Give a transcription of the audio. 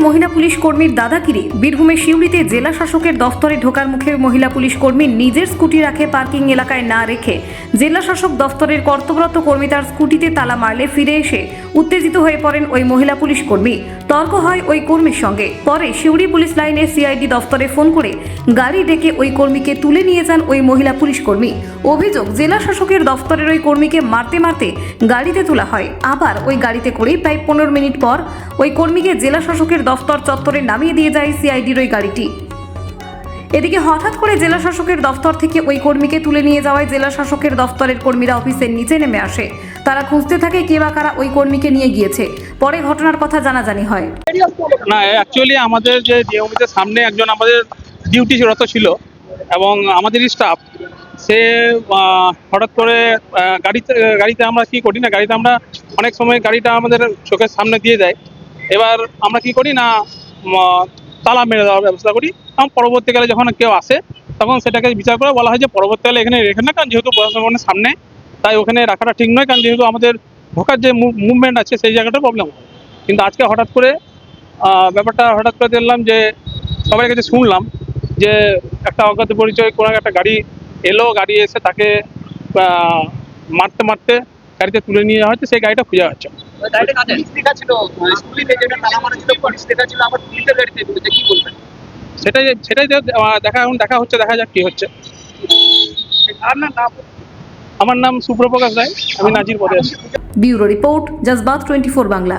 মহিলা পুলিশ কর্মীর দাদাগিরি। বীরভূমের সিউড়িতে জেলা শাসকের দফতরে ঢোকার মুখে মহিলা পুলিশ কর্মী নিজের স্কুটি রাখে পার্কিং এলাকায় না রেখে জেলা শাসক দফতরের কর্তব্যরত কর্মী তার স্কুটিতে তালা মারলে ফিরে এসে উত্তেজিত হয়ে পড়েন ওই মহিলা পুলিশ কর্মী। তর্ক হয় ওই কর্মীর সঙ্গে। পরে সিউড়ি পুলিশ লাইনের সিআইডি দফতরে ফোন করে গাড়ি ডেকে ওই কর্মীকে তুলে নিয়ে যান ওই মহিলা পুলিশ কর্মী। অভিযোগ, জেলা শাসকের দফতরের ওই কর্মীকে মারতে মারতে গাড়িতে তোলা হয়। আবার ওই গাড়িতে করে প্রায় 15 মিনিট পর ওই কর্মীকে জেলা শাসকের দফতর চত্বরে নামিয়ে দিয়ে যায় সিআইডির ওই গাড়িটি। এদিকে হঠাৎ করে জেলা শাসকের দফতর থেকে ওই কর্মীকে তুলে নিয়ে যাওয়ায় জেলা শাসকের দফতরের কর্মীরা অফিসের নিচে নেমে আসে। তারা খুঁজতে থাকে কে বা কারা ওই কর্মীকে নিয়ে গিয়েছে। পরে ঘটনার কথা জানাজানি হয়। না, অ্যাকচুয়ালি আমাদের যে ডিএমপিতে সামনে একজন আমাদের ডিউটিরত ছিল এবং আমাদের স্টাফ সে হঠাৎ করে গাড়িতে আমরা কি করি না, গাড়িতে আমরা অনেক সময় গাড়িটা আমাদের চোখের সামনে দিয়ে দেয়। এবার আমরা কি করি না, তালা মেরে দেওয়ার ব্যবস্থা করি এবং পরবর্তীকালে যখন কেউ আসে তখন সেটাকে বিচার করে বলা হয় যে পরবর্তীকালে এখানে রেখে না, কারণ যেহেতু প্রশাসনের সামনে তাই ওখানে রাখাটা ঠিক নয়, কারণ যেহেতু আমাদের ঢোকার যে মুভমেন্ট আছে সেই জায়গাটা প্রবলেম হয়। কিন্তু আজকে হঠাৎ করে ব্যাপারটা হঠাৎ করে দেখলাম যে সবার কাছে শুনলাম যে একটা অজ্ঞাত পরিচয় কোনো একটা গাড়ি এলো, গাড়ি এসে তাকে মারতে মারতে গাড়িতে তুলে নিয়ে হয়তো সেই গাড়িটা খুঁজে যাচ্ছে। সেটাই দেখা হচ্ছে, দেখা যাক কি হচ্ছে। আমার নাম সুপ্রপ্রকাশ রায়, আমি নাজির পদে আছি। Bureau report, জজবাত 24 Bangla.